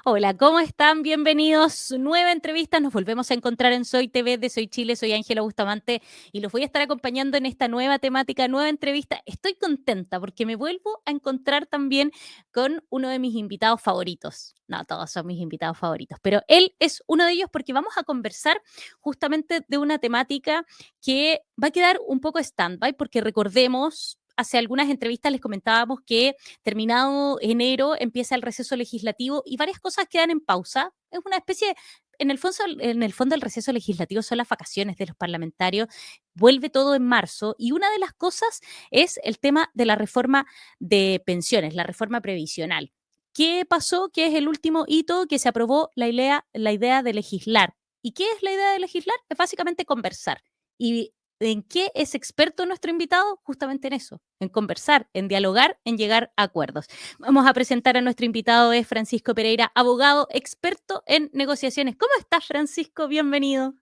Hola, ¿cómo están? Bienvenidos. Nueva entrevista. Nos volvemos a encontrar en Soy TV de Soy Chile. Soy Ángela Bustamante y los voy a estar acompañando en esta nueva temática, nueva entrevista. Estoy contenta porque me vuelvo a encontrar también con uno de mis invitados favoritos. No, todos son mis invitados favoritos, pero él es uno de ellos porque vamos a conversar justamente de una temática que va a quedar un poco stand-by porque recordemos, hace algunas entrevistas les comentábamos que terminado enero empieza el receso legislativo y varias cosas quedan en pausa. Es una especie, en el fondo el receso legislativo son las vacaciones de los parlamentarios, vuelve todo en marzo y una de las cosas es el tema de la reforma de pensiones, la reforma previsional. ¿Qué pasó? ¿Qué es el último hito que se aprobó la idea de legislar? ¿Y qué es la idea de legislar? Es básicamente conversar. ¿Y en qué es experto nuestro invitado? Justamente en eso, en conversar, en dialogar, en llegar a acuerdos. Vamos a presentar a nuestro invitado, es Francisco Pereira, abogado experto en negociaciones. ¿Cómo estás, Francisco? Bienvenido.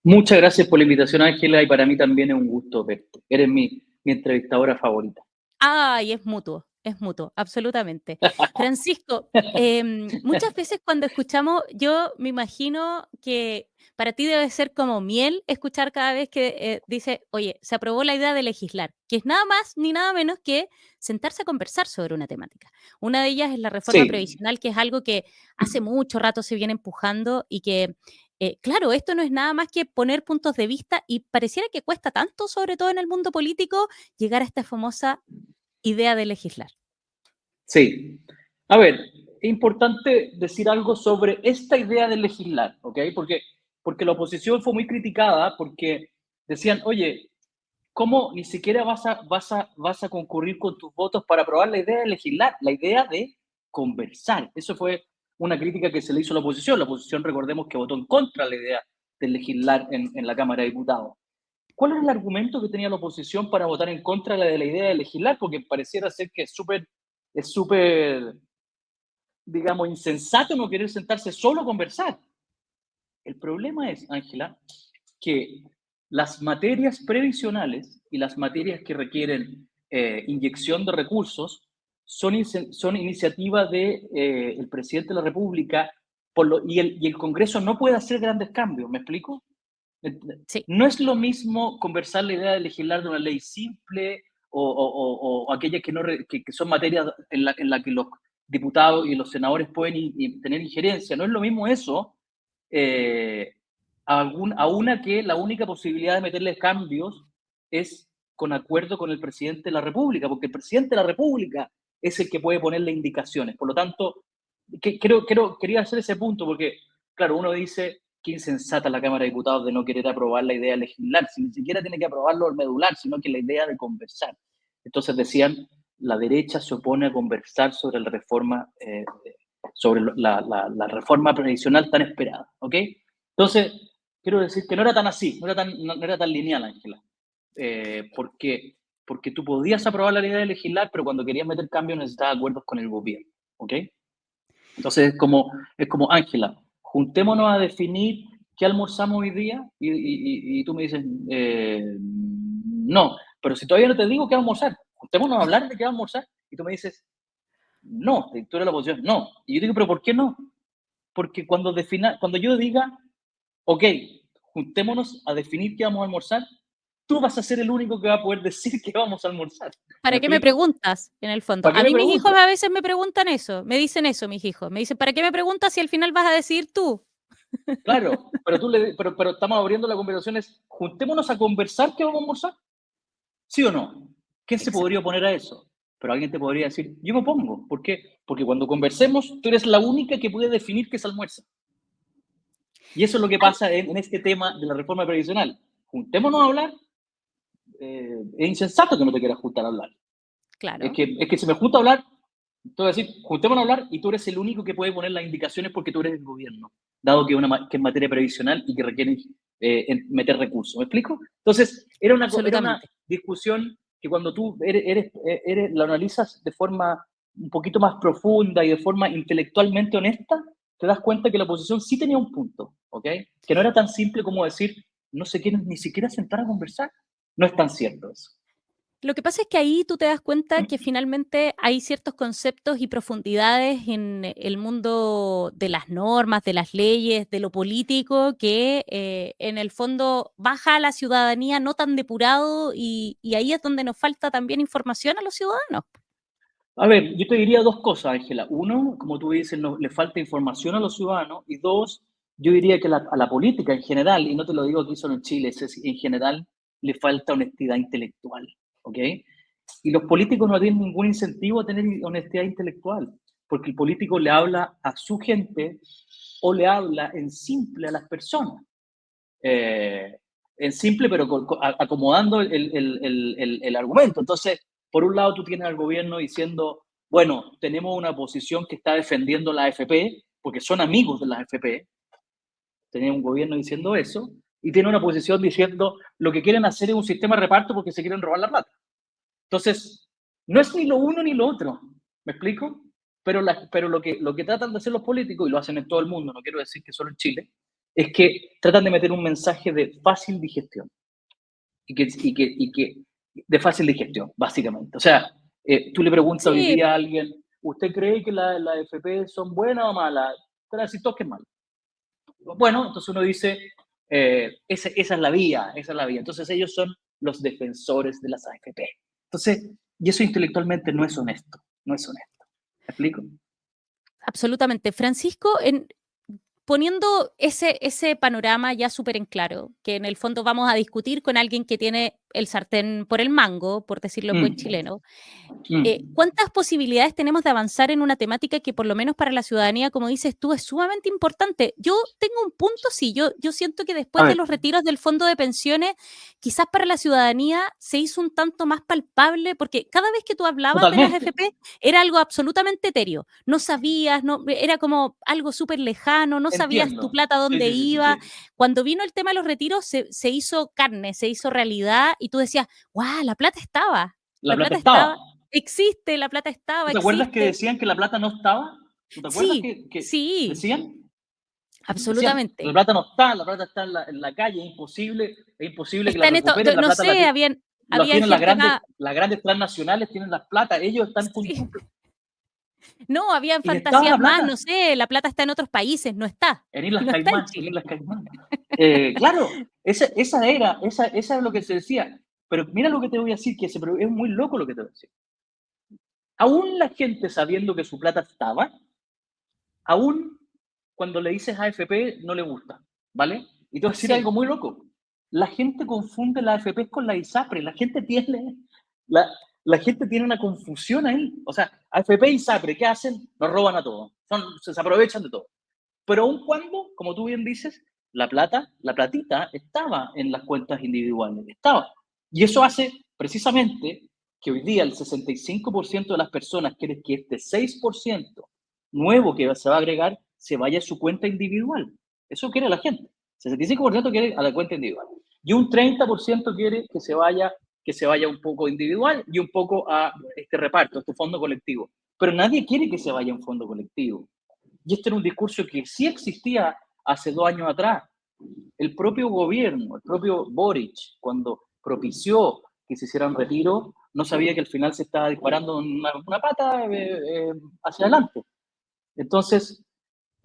Muchas gracias por la invitación, Ángela, y para mí también es un gusto verte. Eres mi entrevistadora favorita. Ay, es mutuo, absolutamente. Francisco, muchas veces cuando escuchamos, yo me imagino que para ti debe ser como miel escuchar cada vez que dice, oye, se aprobó la idea de legislar, que es nada más ni nada menos que sentarse a conversar sobre una temática. Una de ellas es la reforma Sí, previsional, que es algo que hace mucho rato se viene empujando y que, claro, esto no es nada más que poner puntos de vista y pareciera que cuesta tanto, sobre todo en el mundo político, llegar a esta famosa idea de legislar. sí. A ver, es importante decir algo sobre esta idea de legislar, ¿ok? Porque la oposición fue muy criticada porque decían, oye, ¿cómo ni siquiera vas a concurrir con tus votos para aprobar la idea de legislar, la idea de conversar? Eso fue una crítica que se le hizo a la oposición. La oposición, recordemos que votó en contra de la idea de legislar en la Cámara de Diputados. ¿Cuál es el argumento que tenía la oposición para votar en contra de la idea de legislar? Porque pareciera ser que es súper, digamos, insensato no querer sentarse solo a conversar. El problema es, Ángela, que las materias previsionales y las materias que requieren inyección de recursos son iniciativa del el presidente de la República y el Congreso no puede hacer grandes cambios, ¿me explico? Sí, No es lo mismo conversar la idea de legislar de una ley simple o aquellas que, no, que son materias en la que los diputados y los senadores pueden tener injerencia. No es lo mismo eso eh, a una que la única posibilidad de meterle cambios es con acuerdo con el presidente de la República, porque el presidente de la República es el que puede ponerle indicaciones. Por lo tanto, quería hacer ese punto, porque, claro, uno dice, qué insensata la Cámara de Diputados de no querer aprobar la idea de legislar, si ni siquiera tiene que aprobarlo el medular, sino que la idea de conversar. Entonces decían, la derecha se opone a conversar sobre la reforma, sobre la reforma previsional tan esperada, ¿ok? Entonces, quiero decir que no era tan así, no era tan lineal, Ángela, porque tú podías aprobar la idea de legislar, pero cuando querías meter cambios necesitabas acuerdos con el gobierno, ¿ok? Entonces es como Ángela, juntémonos a definir qué almorzamos hoy día y tú me dices, no, pero si todavía no te digo qué almorzar, juntémonos a hablar de qué almorzar y tú me dices, no, tú eres la oposición, no. Y yo digo, pero ¿por qué no? Porque cuando yo diga, ok, juntémonos a definir qué vamos a almorzar, tú vas a ser el único que va a poder decir qué vamos a almorzar. ¿Me ¿para qué me explico? preguntas? En el fondo. ¿Para qué A me mí mis hijos preguntas? a veces me preguntan eso, me dicen eso mis hijos. Me dicen, ¿para qué me preguntas si al final vas a decidir tú? Claro, pero estamos abriendo la conversación, es juntémonos a conversar qué vamos a almorzar, ¿sí o no? ¿Quién se podría Exacto. oponer a eso? Pero alguien te podría decir, yo me opongo. ¿Por qué? Porque cuando conversemos, tú eres la única que puede definir qué se almuerza. Y eso es lo que Al- pasa en este tema de la reforma previsional. Juntémonos a hablar, es insensato que no te quieras juntar a hablar. Es claro. que, es que si me junto a hablar, te voy a decir, juntémonos a hablar y tú eres el único que puede poner las indicaciones porque tú eres el gobierno, dado que es materia previsional y que requiere meter recursos. ¿Me explico? Entonces, era una Absolutamente. discusión que cuando tú lo analizas de forma un poquito más profunda y de forma intelectualmente honesta, te das cuenta que la oposición sí tenía un punto, ¿ok? Que no era tan simple como decir, no se quieren ni siquiera sentar a conversar. No es tan cierto eso. Lo que pasa es que ahí tú te das cuenta que finalmente hay ciertos conceptos y profundidades en el mundo de las normas, de las leyes, de lo político, que en el fondo baja a la ciudadanía no tan depurado y ahí es donde nos falta también información a los ciudadanos. A ver, yo te diría dos cosas, Ángela. Uno, como tú dices, no, le falta información a los ciudadanos. Y dos, yo diría que a la política en general, y no te lo digo aquí solo en Chile, en general le falta honestidad intelectual, ¿ok? Y los políticos no tienen ningún incentivo a tener honestidad intelectual, porque el político le habla a su gente o le habla en simple a las personas. Eh, en simple, pero acomodando el argumento. Entonces, por un lado, tú tienes al gobierno diciendo, bueno, tenemos una posición que está defendiendo la AFP, porque son amigos de la AFP, tenía un gobierno diciendo eso, y tiene una posición diciendo, lo que quieren hacer es un sistema de reparto porque se quieren robar la plata. Entonces, no es ni lo uno ni lo otro, ¿me explico? Pero lo que tratan de hacer los políticos, y lo hacen en todo el mundo, no quiero decir que solo en Chile, es que tratan de meter un mensaje de fácil digestión. De fácil digestión, básicamente. O sea, tú le preguntas hoy Sí, día a alguien, ¿usted cree que la FP son buenas o malas? Te van a decir todos que es malo. Bueno, entonces uno dice, esa es la vía, esa es la vía. Entonces ellos son los defensores de las AFP. Entonces, y eso intelectualmente no es honesto, no es honesto. ¿Me explico? absolutamente. Francisco, poniendo ese panorama ya súper en claro, que en el fondo vamos a discutir con alguien que tiene el sartén por el mango, por decirlo en buen Mm, chileno, mm. ¿cuántas posibilidades tenemos de avanzar en una temática que por lo menos para la ciudadanía, como dices tú, es sumamente importante? Yo tengo un punto, sí, yo siento que A después de ver, los retiros del fondo de pensiones, quizás para la ciudadanía se hizo un tanto más palpable, porque cada vez que tú hablabas de las totalmente, AFP era algo absolutamente etéreo. No sabías, no, era como algo súper lejano, no sabías tu entiendo. plata Sí, dónde sí, sí, sí, iba. sí. Cuando vino el tema de los retiros, se hizo carne, se hizo realidad y tú decías, ¡guau! La plata estaba. La La plata plata estaba. estaba. Existe, la plata ¿Tú estaba, te acuerdas que existe. decían que la plata no estaba? ¿Tú te acuerdas Sí, que sí, decían? Decían, la absolutamente. plata no está, la plata está en la calle, es imposible que la Está en esto, recuperen, la no plata sé, la habían tienen gente más, las grandes transnacionales, tienen las plata, ellos están con sí, no, habían y estaba fantasías la más, plata no sé, la plata está en otros países, no está, en Islas no está en Caimán, en Chile. Islas Caimán. Claro, esa es lo que se decía. Pero mira lo que te voy a decir, es muy loco lo que te voy a decir. Aún la gente sabiendo que su plata estaba, aún cuando le dices AFP no le gusta, ¿vale? Y te voy a decir Sí, algo muy loco. La gente confunde la AFP con la ISAPRE. La, la gente tiene una confusión ahí. O sea, AFP y ISAPRE, ¿qué hacen? Nos roban a todos. Se aprovechan de todo. Pero aun cuando, como tú bien dices, la platita estaba en las cuentas individuales, estaba. Y eso hace precisamente que hoy día el 65% de las personas quieren que este 6% nuevo que se va a agregar se vaya a su cuenta individual. Eso quiere la gente. 65% quiere a la cuenta individual. Y un 30% quiere que se vaya un poco individual y un poco a este reparto, este fondo colectivo. Pero nadie quiere que se vaya a un fondo colectivo. Y este era un discurso que sí existía hace 2 años atrás. El propio gobierno, el propio Boric, cuando propició que se hicieran retiro, no sabía que al final se estaba disparando una pata hacia adelante. Entonces,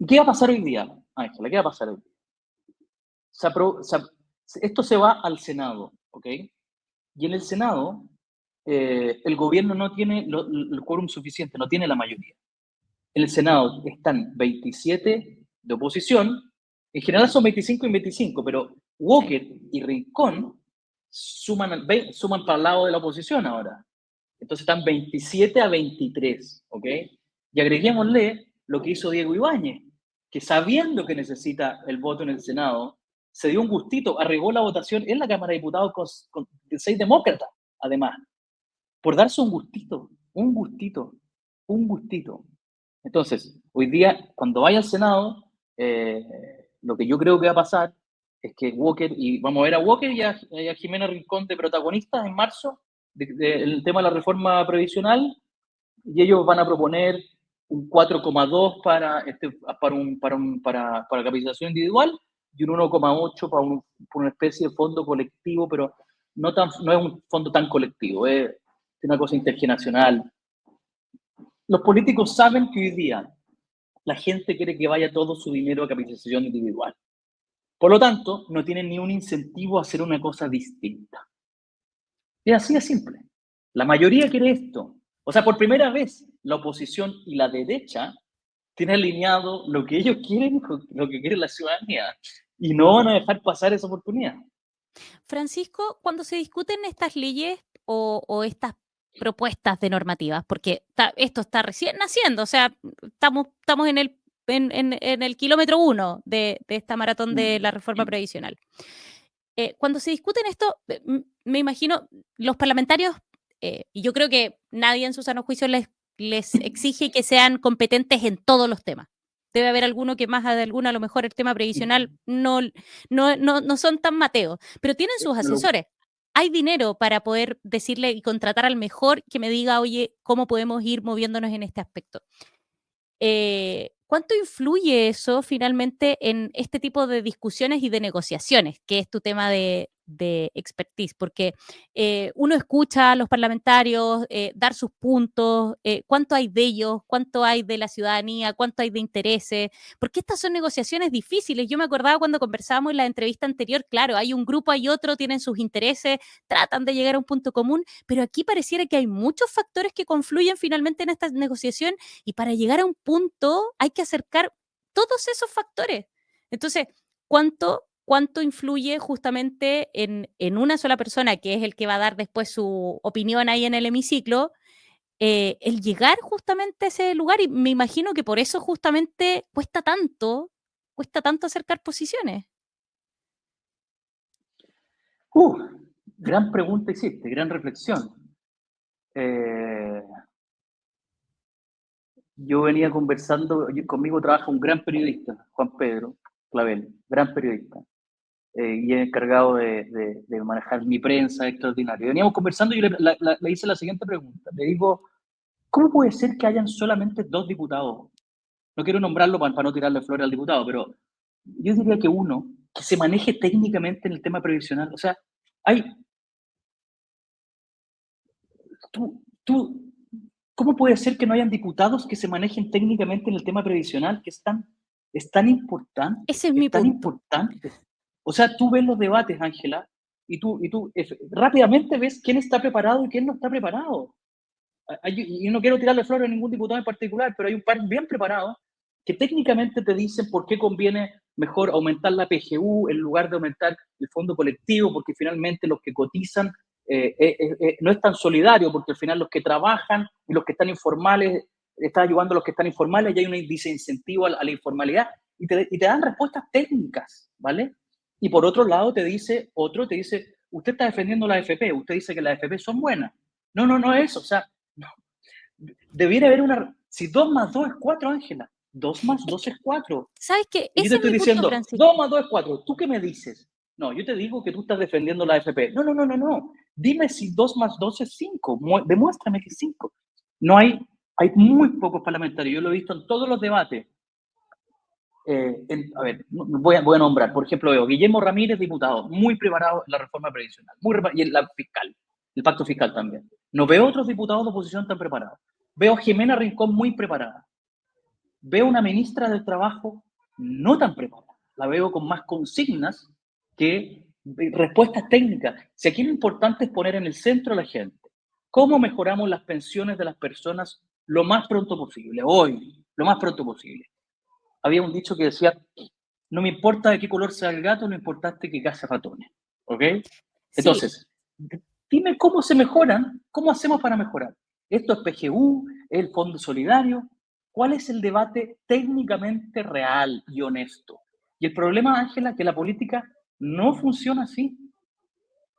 ¿qué va a pasar hoy día, Ángela? ¿Qué va a pasar hoy día? Esto se va al Senado, ¿ok? Y en el Senado, el gobierno no tiene el quórum suficiente, no tiene la mayoría. En el Senado están 27 de oposición, en general son 25 y 25, pero sí. Walker y Rincón suman para el lado de la oposición ahora. Entonces están 27-23, ¿ok? Y agreguémosle lo que hizo Diego Ibáñez, que sabiendo que necesita el voto en el Senado, se dio un gustito, arregló la votación en la Cámara de Diputados con 6 demócratas, además, por darse un gustito, un gustito, un gustito. Entonces, hoy día, cuando vaya al Senado, lo que yo creo que va a pasar es que Walker, y vamos a ver a Walker y a Jimena Rincón de protagonistas en marzo del tema de la reforma previsional, y ellos van a proponer un 4,2 para capitalización individual y un 1,8 para una especie de fondo colectivo, pero no es un fondo tan colectivo, es una cosa intergeneracional. Los políticos saben que hoy día la gente quiere que vaya todo su dinero a capitalización individual. Por lo tanto, no tienen ni un incentivo a hacer una cosa distinta. Es así de simple. La mayoría quiere esto. O sea, por primera vez, la oposición y la derecha tienen alineado lo que ellos quieren con lo que quiere la ciudadanía. Y no van a dejar pasar esa oportunidad. Francisco, cuando se discuten estas leyes o estas propuestas de normativas, porque esto está recién naciendo, o sea, estamos en el kilómetro 1 de esta maratón de la reforma previsional. Cuando se discuten esto, me imagino, los parlamentarios, y yo creo que nadie en su sano juicio les exige que sean competentes en todos los temas. Debe haber alguno que más de alguno, a lo mejor el tema previsional no son tan mateos, pero tienen sus asesores. Hay dinero para poder decirle y contratar al mejor que me diga, oye, ¿cómo podemos ir moviéndonos en este aspecto? ¿Cuánto influye eso finalmente en este tipo de discusiones y de negociaciones, que es tu tema de expertise? Porque uno escucha a los parlamentarios dar sus puntos, cuánto hay de ellos, cuánto hay de la ciudadanía, cuánto hay de intereses, porque estas son negociaciones difíciles. Yo me acordaba cuando conversábamos en la entrevista anterior, claro, hay un grupo, hay otro, tienen sus intereses, tratan de llegar a un punto común, pero aquí pareciera que hay muchos factores que confluyen finalmente en esta negociación y para llegar a un punto hay que acercar todos esos factores. Entonces, ¿cuánto influye justamente en una sola persona, que es el que va a dar después su opinión ahí en el hemiciclo, el llegar justamente a ese lugar? Y me imagino que por eso justamente cuesta tanto acercar posiciones. Gran pregunta hiciste, gran reflexión. Yo venía conversando, conmigo trabaja un gran periodista, Juan Pedro Clavel, gran periodista, y es encargado de manejar mi prensa extraordinario. Veníamos conversando y yo le hice la siguiente pregunta. Le digo, ¿cómo puede ser que hayan solamente 2 diputados? No quiero nombrarlo para no tirarle flores al diputado, pero yo diría que uno que se maneje técnicamente en el tema previsional. O sea, hay... Tú, ¿cómo puede ser que no hayan diputados que se manejen técnicamente en el tema previsional, que es tan importante, Ese es mi es tan punto. importante? O sea, tú ves los debates, Ángela, y tú rápidamente ves quién está preparado y quién no está preparado. Y no quiero tirarle flores a ningún diputado en particular, pero hay un par bien preparados que técnicamente te dicen por qué conviene mejor aumentar la PGU en lugar de aumentar el fondo colectivo, porque finalmente los que cotizan no es tan solidario, porque al final los que trabajan y los que están informales, están ayudando a los que están informales y hay un desincentivo a la informalidad y te dan respuestas técnicas, ¿vale? Y por otro lado te dice, usted está defendiendo la AFP, usted dice que las AFP son buenas. No es eso, o sea, no. Debiera haber una... Si 2 más 2 es 4, Ángela, 2 más 2 es 4. ¿Sabes qué? Y yo te Ese es estoy mi punto, diciendo, 2 Francisco. más 2 es 4. ¿Tú qué me dices? No, yo te digo que tú estás defendiendo la AFP. No. Dime si 2 más 2 es 5. Demuéstrame que es 5. No hay muy pocos parlamentarios. Yo lo he visto en todos los debates. A ver, voy a nombrar. Por ejemplo, veo Guillermo Ramírez, diputado, muy preparado en la reforma previsional. Y en la fiscal, el pacto fiscal también. No veo otros diputados de oposición tan preparados. Veo a Jimena Rincón muy preparada. Veo una ministra del Trabajo no tan preparada. La veo con más consignas que respuestas técnicas. Si aquí lo importante es poner en el centro a la gente. ¿Cómo mejoramos las pensiones de las personas lo más pronto posible? Hoy, lo más pronto posible. Había un dicho que decía, no me importa de qué color sea el gato, lo importante es que case ratones. ¿Ok? Sí, Entonces, dime cómo se mejoran, cómo hacemos para mejorar. ¿Esto es PGU? ¿Es el Fondo Solidario? ¿Cuál es el debate técnicamente real y honesto? Y el problema, Ángela, es que la política no funciona así.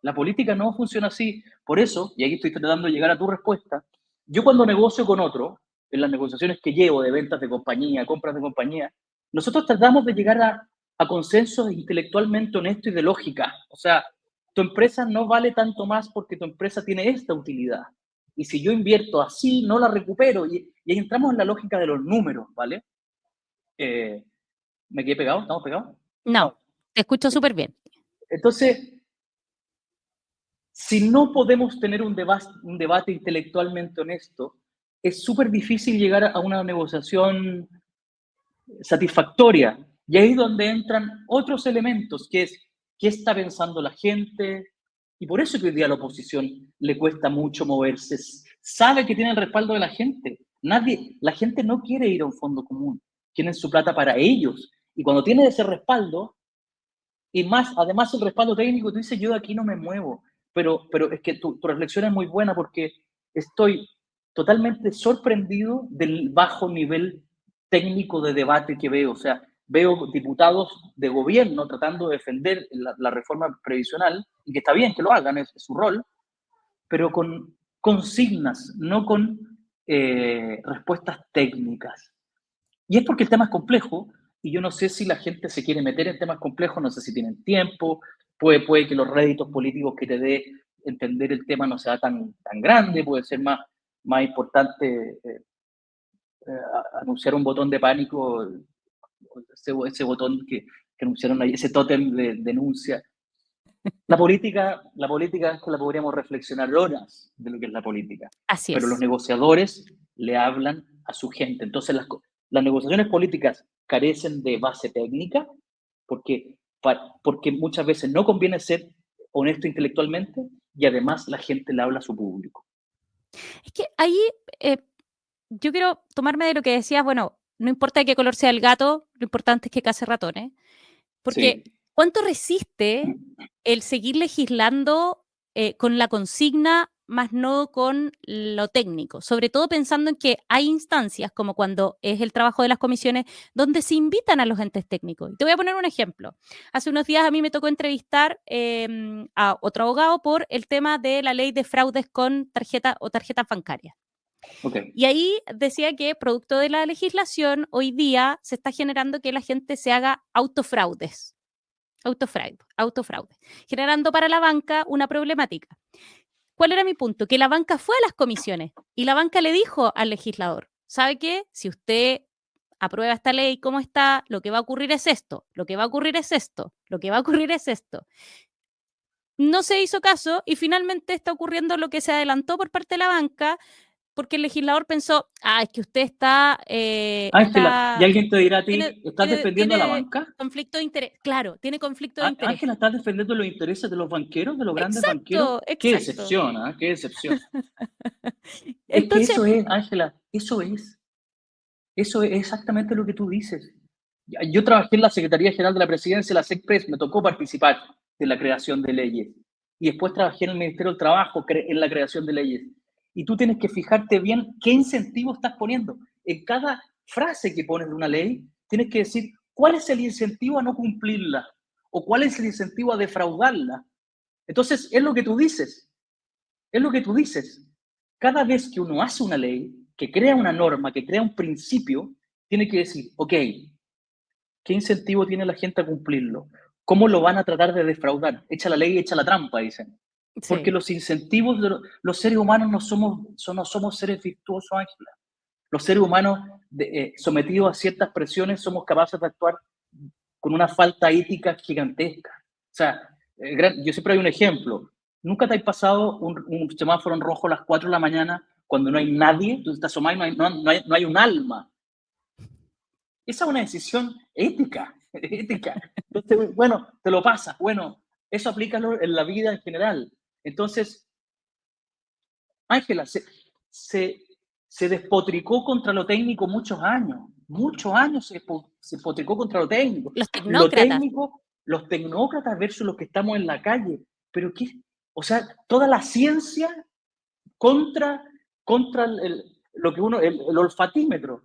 La política no funciona así. Por eso, y aquí estoy tratando de llegar a tu respuesta, yo cuando negocio con otro, en las negociaciones que llevo de ventas de compañía, compras de compañía, nosotros tratamos de llegar a consensos intelectualmente honestos y de lógica. O sea, tu empresa no vale tanto más porque tu empresa tiene esta utilidad. Y si yo invierto así, no la recupero. Y ahí entramos en la lógica de los números, ¿vale? ¿Me quedé pegado? ¿Estamos pegados? no, No. te escucho súper bien. Entonces, si no podemos tener un debate intelectualmente honesto, es súper difícil llegar a una negociación satisfactoria. Y ahí es donde entran otros elementos, que es qué está pensando la gente. Y por eso que hoy día a la oposición le cuesta mucho moverse. Sabe que tiene el respaldo de la gente. La gente no quiere ir a un fondo común. Tienen su plata para ellos. Y cuando tiene ese respaldo, y más, además el respaldo técnico, tú dices, yo de aquí no me muevo. Pero es que tu reflexión es muy buena porque estoy totalmente sorprendido del bajo nivel técnico de debate que veo. O sea, veo diputados de gobierno tratando de defender la reforma previsional, y que está bien que lo hagan, es su rol, pero con consignas, no con respuestas técnicas. Y es porque el tema es complejo, y yo no sé si la gente se quiere meter en temas complejos, no sé si tienen tiempo, puede que los réditos políticos que te dé entender el tema no sea tan grande, puede ser más importante anunciar un botón de pánico, ese botón que anunciaron ahí, ese tótem de denuncia. La política es que la podríamos reflexionar horas de lo que es la política, Así pero los es. negociadores le hablan a su gente. Entonces las negociaciones políticas carecen de base técnica porque, porque muchas veces no conviene ser honesto intelectualmente, y además la gente le habla a su público. Es que ahí eh, yo quiero tomarme de lo que decías, bueno, no importa de qué color sea el gato, lo importante es que case ratones. Porque, Sí. ¿cuánto resiste el seguir legislando con la consigna, más no con lo técnico? Sobre todo pensando en que hay instancias, como cuando es el trabajo de las comisiones, donde se invitan a los entes técnicos. Y te voy a poner un ejemplo. Hace unos días a mí me tocó entrevistar a otro abogado por el tema de la ley de fraudes con tarjeta o tarjetas bancarias. Ok. Y ahí decía que producto de la legislación, hoy día se está generando que la gente se haga autofraudes. Autofraude, generando para la banca una problemática. ¿Cuál era mi punto? Que la banca fue a las comisiones y la banca le dijo al legislador, ¿sabe qué? Si usted aprueba esta ley como está, lo que va a ocurrir es esto, lo que va a ocurrir es esto, lo que va a ocurrir es esto. No se hizo caso y finalmente está ocurriendo lo que se adelantó por parte de la banca, porque el legislador pensó, es que usted Ángela, y alguien te dirá a ti, ¿estás defendiendo a la tiene banca? conflicto de interés. Claro, tiene conflicto de interés. Ángela, ¿estás defendiendo los intereses de los banqueros, de los grandes banqueros? Exacto, Qué exacto. decepción, ¿eh? Qué decepción. Es que Entonces, eso es, Ángela, eso es. Eso es exactamente lo que tú dices. Yo trabajé en la Secretaría General de la Presidencia, la SECPRES, me tocó participar de la creación de leyes. Y después trabajé en el Ministerio del Trabajo en la creación de leyes. Y tú tienes que fijarte bien qué incentivo estás poniendo. En cada frase que pones de una ley, tienes que decir cuál es el incentivo a no cumplirla o cuál es el incentivo a defraudarla. Entonces, es lo que tú dices. Es lo que tú dices. Cada vez que uno hace una ley, que crea una norma, que crea un principio, tiene que decir, ok, ¿qué incentivo tiene la gente a cumplirlo? ¿Cómo lo van a tratar de defraudar? Echa la ley, echa la trampa, dicen. Porque sí. los incentivos de los seres humanos no somos seres virtuosos, Ángela. Los seres humanos sometidos a ciertas presiones somos capaces de actuar con una falta ética gigantesca. O sea, yo siempre hay un ejemplo. ¿Nunca te ha pasado un semáforo en rojo a las 4 de la mañana cuando no hay nadie? Entonces te asomás y no hay un alma. Esa es una decisión ética, ética. Entonces, bueno, te lo pasas. Bueno, eso aplica en la vida en general. Entonces, Ángela, se despotricó contra lo técnico muchos años se despotricó contra lo técnico. Los Lo tecnócratas. técnico, los tecnócratas versus los que estamos en la calle. Pero qué, o sea, toda la ciencia contra, lo que el olfatímetro.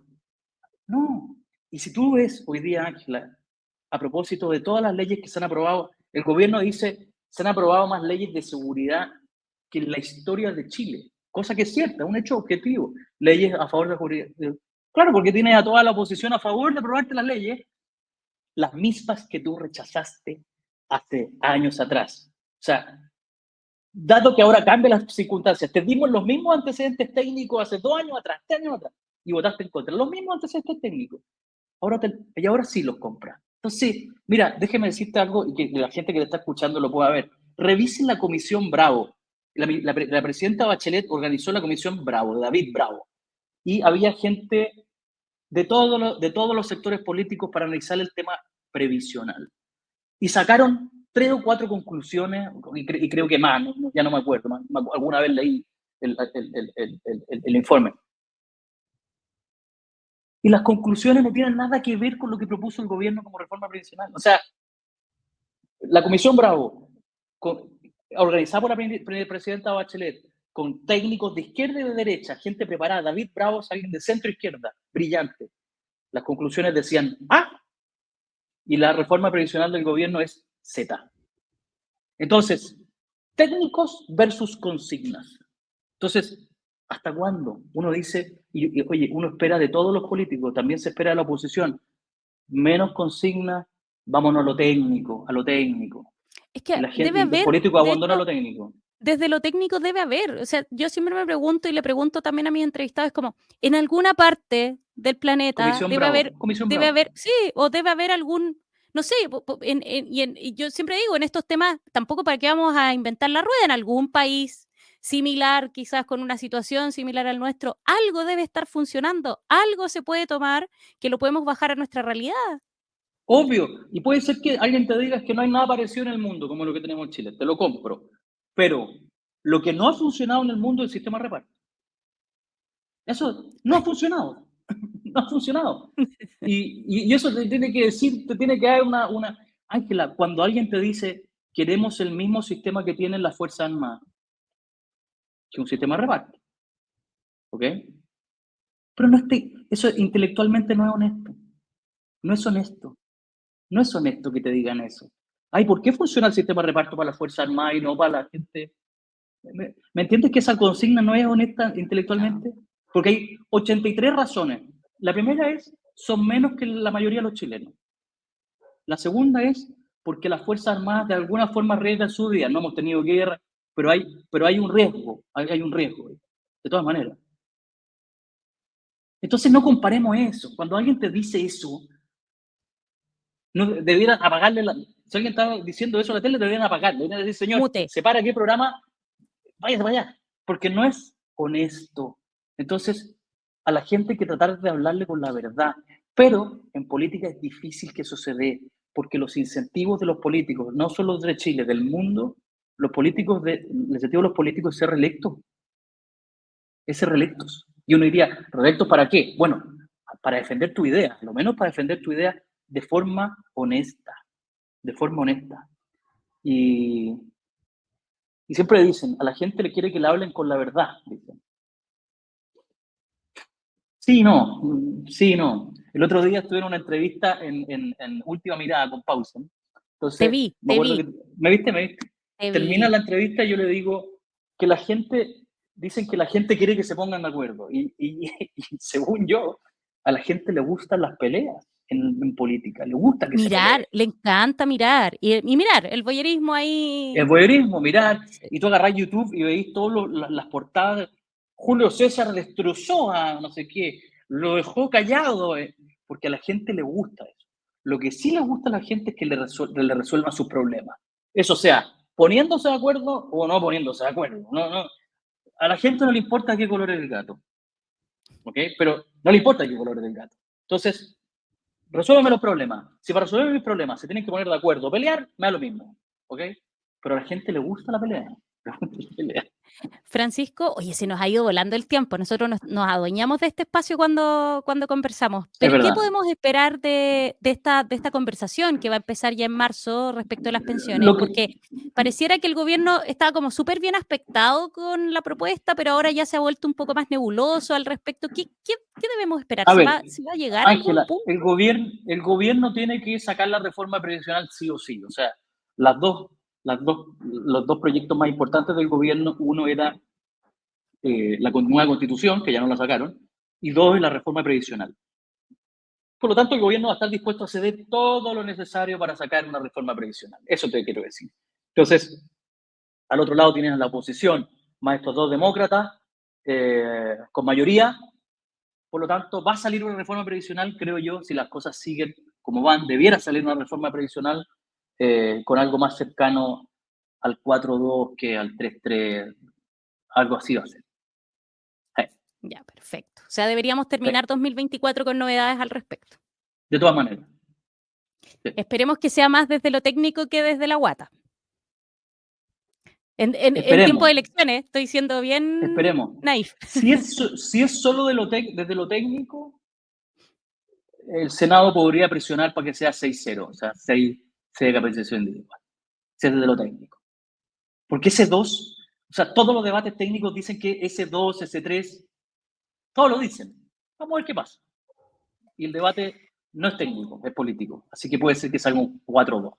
No. Y si tú ves hoy día, Ángela, a propósito de todas las leyes que se han aprobado, el gobierno dice, se han aprobado más leyes de seguridad que en la historia de Chile, cosa que es cierta, un hecho objetivo. Leyes a favor de la seguridad. Claro, porque tienes a toda la oposición a favor de aprobarte las leyes, las mismas que tú rechazaste hace años atrás. O sea, dado que ahora cambian las circunstancias, te dimos los mismos antecedentes técnicos hace 2 años atrás, 3 años atrás, y votaste en contra. Los mismos antecedentes técnicos. Y ahora sí los compras. Entonces, mira, déjeme decirte algo y que la gente que te está escuchando lo pueda ver. Revisen la comisión Bravo. La presidenta Bachelet organizó la comisión Bravo, de David Bravo, y había gente de todos los sectores políticos para analizar el tema previsional. Y sacaron 3 o 4 conclusiones, y creo que más, ya no me acuerdo, alguna vez leí el informe. Y las conclusiones no tienen nada que ver con lo que propuso el gobierno como reforma previsional. O sea, la Comisión Bravo, organizada por la presidenta Bachelet, con técnicos de izquierda y de derecha, gente preparada, David Bravo es alguien de centro izquierda, brillante. Las conclusiones decían A, y la reforma previsional del gobierno es Z. Entonces, técnicos versus consignas. Entonces, ¿hasta cuándo? Uno dice, oye, uno espera de todos los políticos, también se espera de la oposición, menos consignas, vámonos a lo técnico, a lo técnico. Es que Y la gente, debe y los haber, políticos de abandonan hecho, lo técnico. desde lo técnico debe haber. O sea, yo siempre me pregunto y le pregunto también a mis entrevistados, es como, en alguna parte del planeta Comisión Bravo, Comisión Bravo. sí, o debe haber algún, no sé, y yo siempre digo, en estos temas, tampoco para qué vamos a inventar la rueda, en algún país similar, quizás con una situación similar al nuestro, algo debe estar funcionando, algo se puede tomar que lo podemos bajar a nuestra realidad. Obvio, y puede ser que alguien te diga que no hay nada parecido en el mundo como lo que tenemos en Chile, te lo compro. Pero lo que no ha funcionado en el mundo es el sistema de reparto. Eso no ha funcionado. No ha funcionado. Y eso te tiene que decir, te tiene que dar una... Ángela, cuando alguien te dice, queremos el mismo sistema que tienen las Fuerzas Armadas, que un sistema de reparto, ¿ok? Pero no eso intelectualmente no es honesto. No es honesto. No es honesto que te digan eso. Ay, ¿por qué funciona el sistema de reparto para las Fuerzas Armadas y no para la gente? ¿Me entiendes que esa consigna no es honesta intelectualmente? Porque hay 83 razones. La primera es, son menos que la mayoría de los chilenos. La segunda es porque las Fuerzas Armadas de alguna forma arriesgan su vida. No hemos tenido guerra, pero hay un riesgo, hay un riesgo, de todas maneras. Entonces no comparemos eso. Cuando alguien te dice eso, no debieran apagarle si alguien está diciendo eso en la tele, deberían apagarle. Deberían decir, señor, Mute. separa qué programa, váyase para allá, porque no es honesto. Entonces, a la gente hay que tratar de hablarle con la verdad. Pero en política es difícil que eso se dé, porque los incentivos de los políticos, no solo de Chile, del mundo, el incentivo de los políticos es ser reelectos. Es ser reelectos. Y uno diría, ¿reelectos para qué? Bueno, para defender tu idea, lo menos para defender tu idea de forma honesta. De forma honesta. Y siempre dicen, a la gente le quiere que le hablen con la verdad, dicen. Sí, no, sí, no. El otro día estuve en una entrevista en Última Mirada con Pausen. Te Entonces, vi, me te acuerdo vi, que, ¿me viste? te Termina vi. la entrevista y yo le digo que la gente, dicen que la gente quiere que se pongan de acuerdo. Y según yo, a la gente le gustan las peleas en política, le gusta que se pelee. Mirar, le encanta mirar. Y mirar, el voyerismo El ahí. voyeurismo, mirar, Sí. y tú agarrás YouTube y veis todas las portadas. Julio César destrozó a no sé qué, lo dejó callado, porque a la gente le gusta eso. Lo que sí le gusta a la gente es que le resuelvan sus problemas. Eso sea, poniéndose de acuerdo o no poniéndose de acuerdo. No. A la gente no le importa qué color es el gato, ¿ok? Pero no le importa qué color es el gato. Entonces, resuélveme los problemas. Si para resolver mis problemas se tienen que poner de acuerdo o pelear, me da lo mismo, ¿ok? Pero a la gente le gusta la pelea. Le gusta la pelea. Francisco, oye, se nos ha ido volando el tiempo. Nosotros nos adueñamos de este espacio cuando conversamos. Es Pero, ¿qué verdad. podemos esperar de esta conversación que va a empezar ya en marzo respecto a las pensiones? Lo que, Porque pareciera que el gobierno estaba como súper bien aspectado con la propuesta, pero ahora ya se ha vuelto un poco más nebuloso al respecto. ¿Qué debemos esperar? a ¿Se ver, va, se va a llegar a algún Ángela, punto? el gobierno tiene que sacar la reforma previsional sí o sí. O sea, los dos proyectos más importantes del gobierno, uno era la nueva constitución, que ya no la sacaron, y dos, la reforma previsional. Por lo tanto, el gobierno va a estar dispuesto a ceder todo lo necesario para sacar una reforma previsional. Eso te quiero decir. Entonces, al otro lado tienes a la oposición, más estos dos demócratas, con mayoría. Por lo tanto, va a salir una reforma previsional, creo yo, si las cosas siguen como van. Debiera salir una reforma previsional con algo más cercano al 4-2 que al 3-3, algo así va a ser. Sí, Ya, perfecto. O sea, deberíamos sí, terminar 2024 con novedades al respecto. de todas maneras. Sí. Esperemos que sea más desde lo técnico que desde la guata. En tiempo Esperemos, de elecciones, estoy siendo bien esperemos. naif. Si es solo desde lo técnico, el Senado podría presionar para que sea 6-0, o sea, 6 de capacitación individual, si es desde lo técnico. Porque ese 2, o sea, todos los debates técnicos dicen que ese 2, ese 3, todos lo dicen. Vamos a ver qué pasa. Y el debate no es técnico, es político. Así que puede ser que salga un 4-2.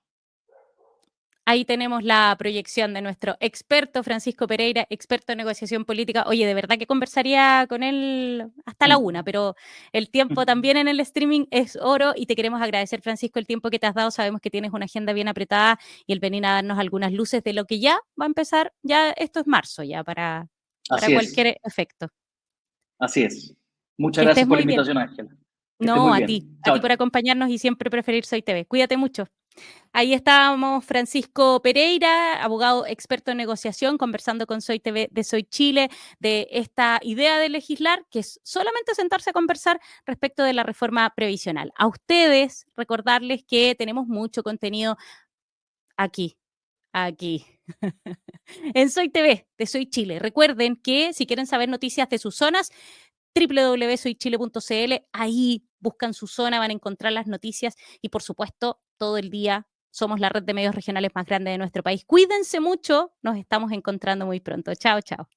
Ahí tenemos la proyección de nuestro experto Francisco Pereira, experto en negociación política. Oye, de verdad que conversaría con él hasta la una, Mm. pero el tiempo también en el streaming es oro y te queremos agradecer, Francisco, el tiempo que te has dado. Sabemos que tienes una agenda bien apretada y el venir a darnos algunas luces de lo que ya va a empezar. Ya esto es marzo ya para Así es, cualquier efecto. así es. Muchas Que estés gracias por la muy bien. invitación, Ángela. Que esté No, muy a bien. ti Chao, por chao. acompañarnos y siempre preferir Soy TV. Cuídate mucho. Ahí estábamos Francisco Pereira, abogado experto en negociación, conversando con Soy TV de Soy Chile, de esta idea de legislar, que es solamente sentarse a conversar respecto de la reforma previsional. A ustedes, recordarles que tenemos mucho contenido aquí, en Soy TV de Soy Chile. Recuerden que si quieren saber noticias de sus zonas, www.soychile.cl, ahí buscan su zona, van a encontrar las noticias y por supuesto todo el día somos la red de medios regionales más grande de nuestro país. Cuídense mucho, nos estamos encontrando muy pronto. Chao, chao.